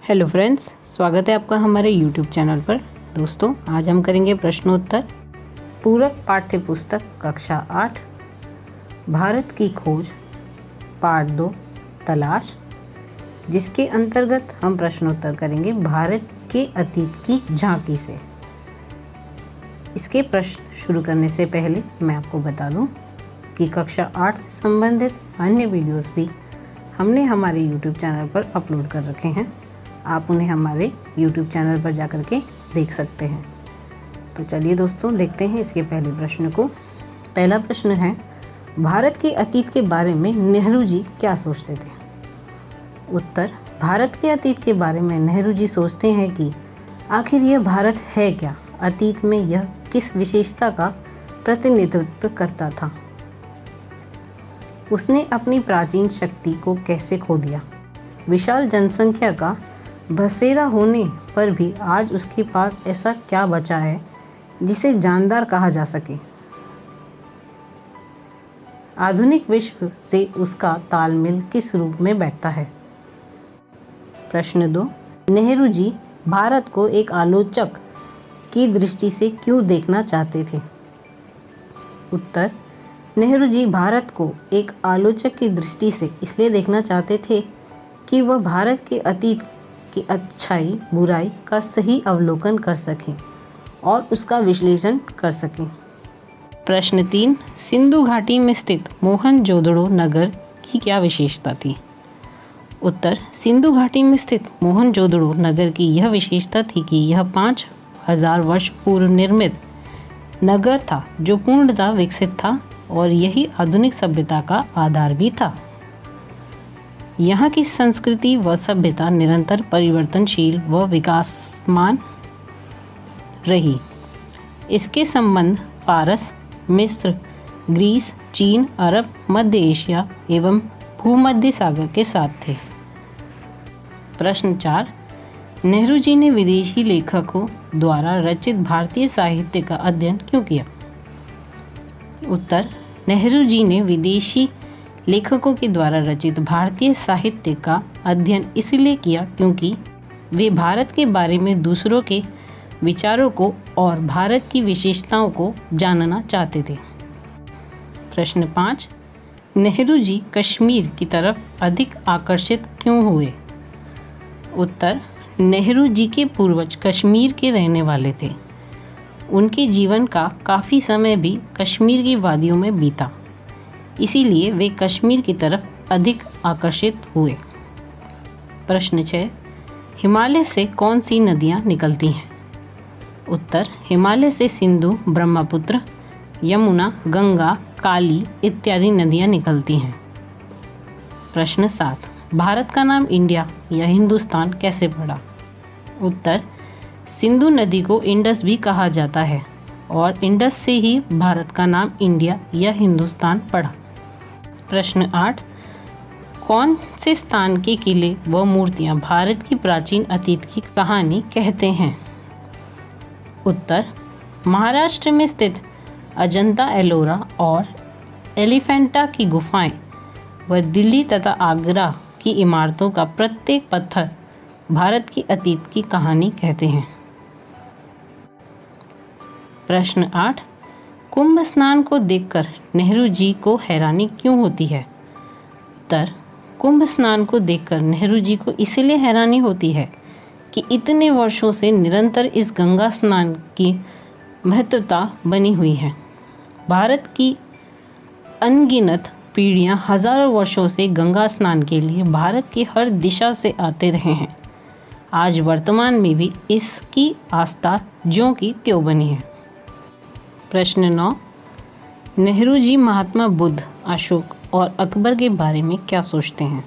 Hello friends, स्वागत है आपका हमारे यूट्यूब चैनल पर। दोस्तों, आज हम करेंगे प्रश्नोत्तर पूरक पाठ्य पुस्तक कक्षा 8 भारत की खोज पार्ट 2 तलाश, जिसके अंतर्गत हम प्रश्नोत्तर करेंगे भारत के अतीत की झांकी से। इसके प्रश्न शुरू करने से पहले मैं आपको बता दूं कि कक्षा 8 से संबंधित अन्य वीडियोस भी हमने हमारे यूट्यूब चैनल पर अपलोड कर रखे हैं। आप उन्हें हमारे YouTube चैनल पर जाकर के देख सकते हैं। तो चलिए दोस्तों, देखते हैं इसके पहले प्रश्न को। पहला प्रश्न है, भारत के अतीत के बारे में नेहरू जी क्या सोचते थे? उत्तर, भारत के अतीत के बारे में नेहरू जी सोचते हैं कि आखिर यह भारत है क्या? अतीत में यह किस विशेषता का प्रतिनिधित्व करता था? उसने अपनी प्राचीन शक्ति को कैसे खो दिया? विशाल जनसंख्या का बसेरा होने पर भी आज उसके पास ऐसा क्या बचा है जिसे जानदार कहा जा सके? आधुनिक विश्व से उसका तालमेल किस रूप में बैठता है? प्रश्न 2, नेहरू जी भारत को एक आलोचक की दृष्टि से क्यों देखना चाहते थे? उत्तर, नेहरू जी भारत को एक आलोचक की दृष्टि से इसलिए देखना चाहते थे कि वह भारत के अतीत की अच्छाई बुराई का सही अवलोकन कर सकें और उसका विश्लेषण कर सकें। प्रश्न 3, सिंधु घाटी में स्थित मोहनजोदड़ो नगर की क्या विशेषता थी? उत्तर, सिंधु घाटी में स्थित मोहनजोदड़ो नगर की यह विशेषता थी कि यह 5000 वर्ष पूर्व निर्मित नगर था जो पूर्णतः विकसित था और यही आधुनिक सभ्यता का आधार भी था। यहाँ की संस्कृति व सभ्यता निरंतर परिवर्तनशील व विकासमान रही। इसके संबंध पारस, मिस्र, ग्रीस, चीन, अरब, मध्य एशिया एवं भूमध्य सागर के साथ थे। प्रश्न 4, नेहरू जी ने विदेशी लेखकों द्वारा रचित भारतीय साहित्य का अध्ययन क्यों किया? उत्तर, नेहरू जी ने विदेशी लेखकों के द्वारा रचित भारतीय साहित्य का अध्ययन इसलिए किया क्योंकि वे भारत के बारे में दूसरों के विचारों को और भारत की विशेषताओं को जानना चाहते थे। प्रश्न 5, नेहरू जी कश्मीर की तरफ अधिक आकर्षित क्यों हुए? उत्तर, नेहरू जी के पूर्वज कश्मीर के रहने वाले थे। उनके जीवन का काफ़ी समय भी कश्मीर की वादियों में बीता, इसीलिए वे कश्मीर की तरफ अधिक आकर्षित हुए। प्रश्न 6, हिमालय से कौन सी नदियाँ निकलती हैं? उत्तर, हिमालय से सिंधु, ब्रह्मपुत्र, यमुना, गंगा, काली इत्यादि नदियाँ निकलती हैं। प्रश्न 7, भारत का नाम इंडिया या हिंदुस्तान कैसे पड़ा? उत्तर, सिंधु नदी को इंडस भी कहा जाता है और इंडस से ही भारत का नाम इंडिया या हिंदुस्तान पड़ा। प्रश्न 8, कौन से स्थान के किले व मूर्तियां भारत की प्राचीन अतीत की कहानी कहते हैं? उत्तर, महाराष्ट्र में स्थित अजंता एलोरा और एलिफेंटा की गुफाएं व दिल्ली तथा आगरा की इमारतों का प्रत्येक पत्थर भारत की अतीत की कहानी कहते हैं। प्रश्न 8, कुंभ स्नान को देखकर नेहरू जी को हैरानी क्यों होती है? उत्तर, कुंभ स्नान को देखकर नेहरू जी को इसलिए हैरानी होती है कि इतने वर्षों से निरंतर इस गंगा स्नान की महत्वता बनी हुई है। भारत की अनगिनत पीढ़ियां हजारों वर्षों से गंगा स्नान के लिए भारत की हर दिशा से आते रहे हैं। आज वर्तमान में भी इसकी आस्था ज्यों की त्यों बनी है। प्रश्न 9, नेहरू जी महात्मा बुद्ध, अशोक और अकबर के बारे में क्या सोचते हैं?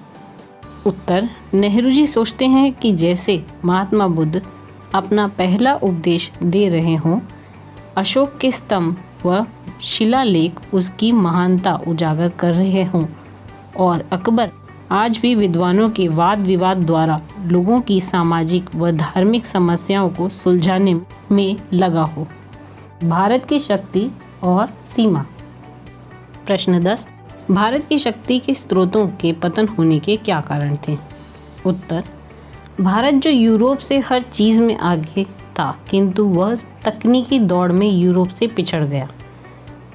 उत्तर, नेहरू जी सोचते हैं कि जैसे महात्मा बुद्ध अपना पहला उपदेश दे रहे हों, अशोक के स्तंभ व शिलालेख उसकी महानता उजागर कर रहे हों और अकबर आज भी विद्वानों के वाद विवाद द्वारा लोगों की सामाजिक व धार्मिक समस्याओं को सुलझाने में लगा हो। भारत की शक्ति और सीमा। प्रश्न 10, भारत की शक्ति के स्रोतों के पतन होने के क्या कारण थे? उत्तर, भारत जो यूरोप से हर चीज़ में आगे था, किंतु वह तकनीकी दौड़ में यूरोप से पिछड़ गया।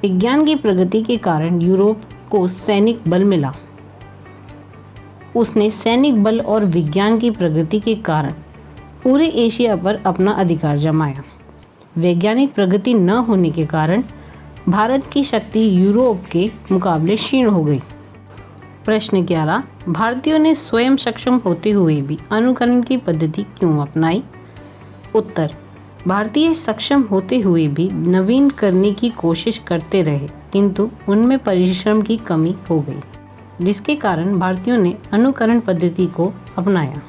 विज्ञान की प्रगति के कारण यूरोप को सैनिक बल मिला। उसने सैनिक बल और विज्ञान की प्रगति के कारण पूरे एशिया पर अपना अधिकार जमाया। वैज्ञानिक प्रगति न होने के कारण भारत की शक्ति यूरोप के मुकाबले क्षीण हो गई। प्रश्न 11, भारतीयों ने स्वयं सक्षम होते हुए भी अनुकरण की पद्धति क्यों अपनाई? उत्तर, भारतीय सक्षम होते हुए भी नवीन करने की कोशिश करते रहे, किंतु उनमें परिश्रम की कमी हो गई, जिसके कारण भारतीयों ने अनुकरण पद्धति को अपनाया।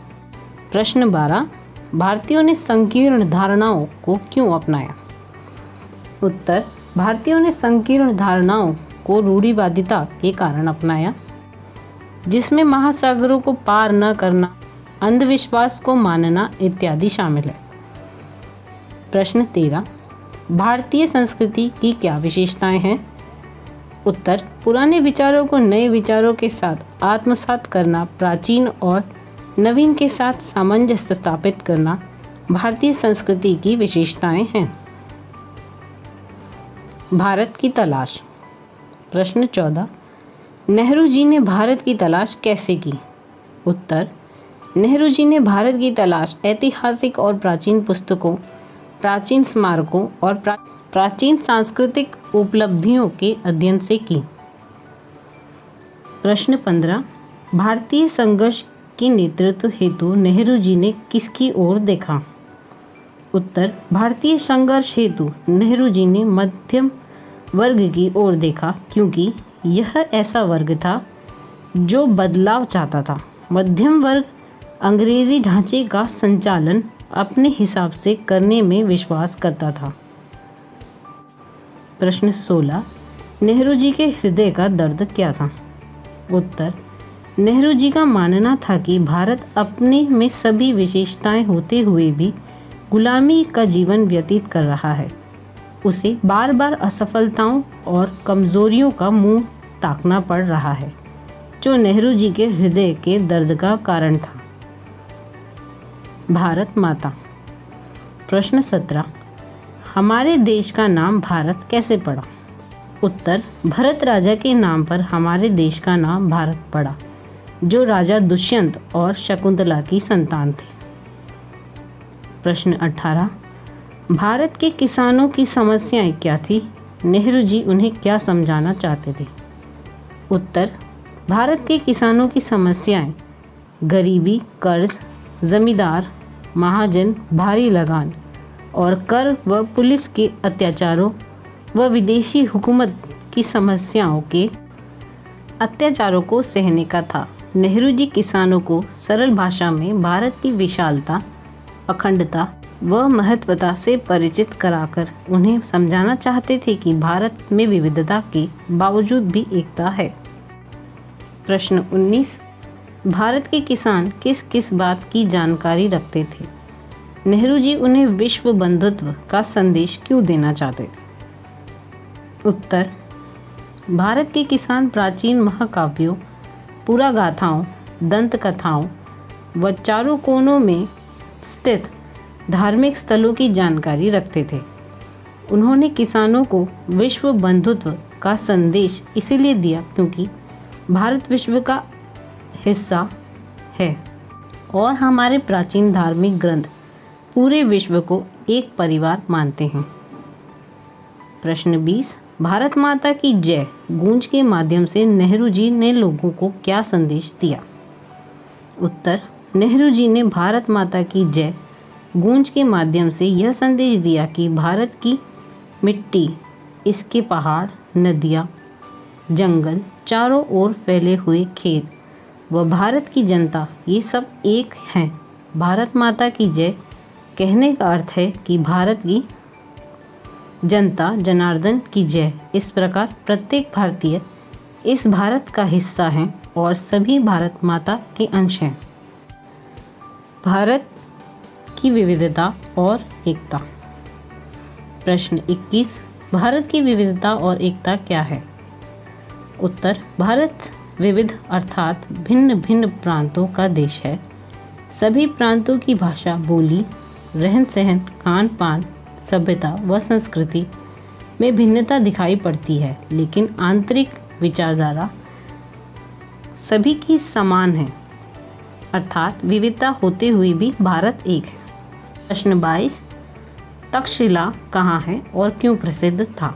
प्रश्न 12, भारतीयों ने संकीर्ण धारणाओं को क्यों अपनाया? उत्तर, भारतीयों ने संकीर्ण धारणाओं को रूढ़िवादिता के कारण अपनाया, जिसमें महासागरों को पार न करना, अंधविश्वास को मानना इत्यादि शामिल है। प्रश्न 13, भारतीय संस्कृति की क्या विशेषताएं हैं? उत्तर, पुराने विचारों को नए विचारों के साथ आत्मसात करना, प्राचीन और नवीन के साथ सामंजस्य स्थापित करना भारतीय संस्कृति की विशेषताएं हैं। भारत की तलाश। प्रश्न 14, नेहरू जी ने भारत की तलाश कैसे की? उत्तर, नेहरू जी ने भारत की तलाश ऐतिहासिक और प्राचीन पुस्तकों, प्राचीन स्मारकों और प्राचीन सांस्कृतिक उपलब्धियों के अध्ययन से की। प्रश्न 15, भारतीय संघर्ष के नेतृत्व हेतु नेहरू जी ने किसकी ओर देखा? उत्तर, भारतीय संघर्ष हेतु नेहरू जी ने मध्यम वर्ग की ओर देखा, क्योंकि यह ऐसा वर्ग था जो बदलाव चाहता था। मध्यम वर्ग अंग्रेजी ढांचे का संचालन अपने हिसाब से करने में विश्वास करता था। प्रश्न 16, नेहरू जी के हृदय का दर्द क्या था? उत्तर, नेहरू जी का मानना था कि भारत अपने में सभी विशेषताएं होते हुए भी गुलामी का जीवन व्यतीत कर रहा है। उसे बार बार असफलताओं और कमजोरियों का मुंह ताकना पड़ रहा है, जो नेहरू जी के हृदय के दर्द का कारण था। भारत माता। प्रश्न 17, हमारे देश का नाम भारत कैसे पड़ा? उत्तर, भरत राजा के नाम पर हमारे देश का नाम भारत पड़ा, जो राजा दुष्यंत और शकुंतला की संतान थे। प्रश्न 18, भारत के किसानों की समस्याएं क्या थी? नेहरू जी उन्हें क्या समझाना चाहते थे? उत्तर, भारत के किसानों की समस्याएं गरीबी, कर्ज, जमींदार, महाजन, भारी लगान और कर व पुलिस के अत्याचारों व विदेशी हुकूमत की अत्याचारों को सहने का था। नेहरू जी किसानों को सरल भाषा में भारत की विशालता, अखंडता व महत्वता से परिचित कराकर उन्हें समझाना चाहते थे कि भारत में विविधता के बावजूद भी एकता है। प्रश्न 19, भारत के किसान किस किस बात की जानकारी रखते थे? नेहरू जी उन्हें विश्व बंधुत्व का संदेश क्यों देना चाहते थे? उत्तर, भारत के किसान प्राचीन महाकाव्यों, पुरागाथाओं, दंत कथाओं व चारों कोनों में स्थित धार्मिक स्थलों की जानकारी रखते थे। उन्होंने किसानों को विश्व बंधुत्व का संदेश इसीलिए दिया क्योंकि भारत विश्व का हिस्सा है और हमारे प्राचीन धार्मिक ग्रंथ पूरे विश्व को एक परिवार मानते हैं। प्रश्न 20, भारत माता की जय गूंज के माध्यम से नेहरू जी ने लोगों को क्या संदेश दिया? उत्तर, नेहरू जी ने भारत माता की जय गूंज के माध्यम से यह संदेश दिया कि भारत की मिट्टी, इसके पहाड़, नदियाँ, जंगल, चारों ओर फैले हुए खेत व भारत की जनता, ये सब एक हैं। भारत माता की जय कहने का अर्थ है कि भारत की जनता जनार्दन की जय। इस प्रकार प्रत्येक भारतीय इस भारत का हिस्सा है और सभी भारत माता के अंश हैं। भारत की विविधता और एकता। प्रश्न 21, भारत की विविधता और एकता क्या है? उत्तर, भारत विविध अर्थात भिन्न भिन्न प्रांतों का देश है। सभी प्रांतों की भाषा, बोली, रहन सहन, खान पान, सभ्यता व संस्कृति में भिन्नता दिखाई पड़ती है, लेकिन आंतरिक विचारधारा सभी की समान है, अर्थात विविधता होते हुए भी भारत एक है। प्रश्न 22, तक्षशिला कहाँ है और क्यों प्रसिद्ध था?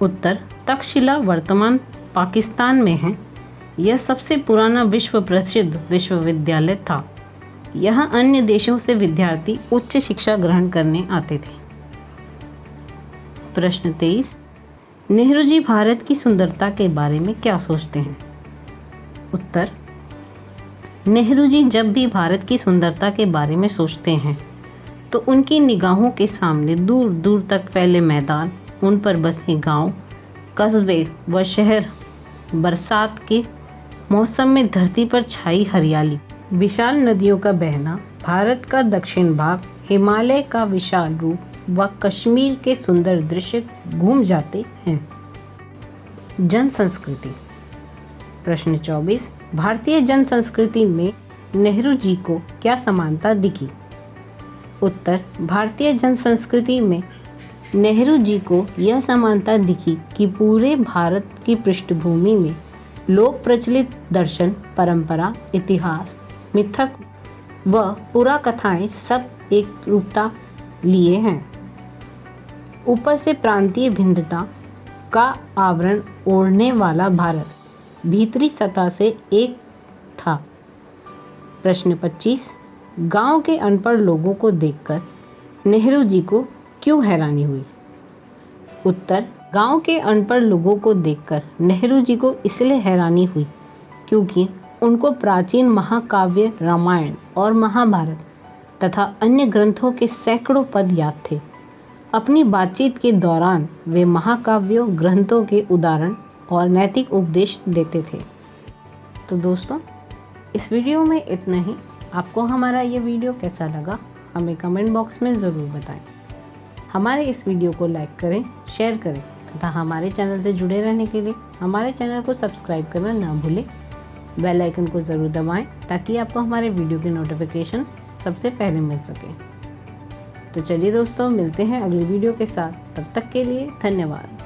उत्तर, तक्षशिला वर्तमान पाकिस्तान में है। यह सबसे पुराना विश्व प्रसिद्ध विश्वविद्यालय था। यहाँ अन्य देशों से विद्यार्थी उच्च शिक्षा ग्रहण करने आते थे। प्रश्न 23, नेहरू जी भारत की सुंदरता के बारे में क्या सोचते हैं? उत्तर, नेहरू जी जब भी भारत की सुंदरता के बारे में सोचते हैं तो उनकी निगाहों के सामने दूर दूर तक फैले मैदान, उन पर बसे गांव, कस्बे व शहर, बरसात के मौसम में धरती पर छाई हरियाली, विशाल नदियों का बहना, भारत का दक्षिण भाग, हिमालय का विशाल रूप व कश्मीर के सुंदर दृश्य घूम जाते हैं। जन संस्कृति। प्रश्न 24, भारतीय जन संस्कृति में नेहरू जी को क्या समानता दिखी? उत्तर, भारतीय जन संस्कृति में नेहरू जी को यह समानता दिखी कि पूरे भारत की पृष्ठभूमि में लोक प्रचलित दर्शन, परंपरा, इतिहास, मिथक व पुराकथाएं सब एक रूपता लिए हैं। ऊपर से प्रांतीय भिन्नता का आवरण ओढ़ने वाला भारत भीतरी सतह से एक था। प्रश्न 25, गांव के अनपढ़ लोगों को देखकर नेहरू जी को क्यों हैरानी हुई? उत्तर, गांव के अनपढ़ लोगों को देखकर नेहरू जी को इसलिए हैरानी हुई क्योंकि उनको प्राचीन महाकाव्य रामायण और महाभारत तथा अन्य ग्रंथों के सैकड़ों पद याद थे। अपनी बातचीत के दौरान वे महाकाव्यों ग्रंथों के उदाहरण और नैतिक उपदेश देते थे। तो दोस्तों, इस वीडियो में इतना ही। आपको हमारा ये वीडियो कैसा लगा हमें कमेंट बॉक्स में ज़रूर बताएं। हमारे इस वीडियो को लाइक करें, शेयर करें तथा हमारे चैनल से जुड़े रहने के लिए हमारे चैनल को सब्सक्राइब करना ना भूलें। बेल आइकन को ज़रूर दबाएं ताकि आपको हमारे वीडियो की नोटिफिकेशन सबसे पहले मिल सके। तो चलिए दोस्तों, मिलते हैं अगली वीडियो के साथ। तब तक के लिए धन्यवाद।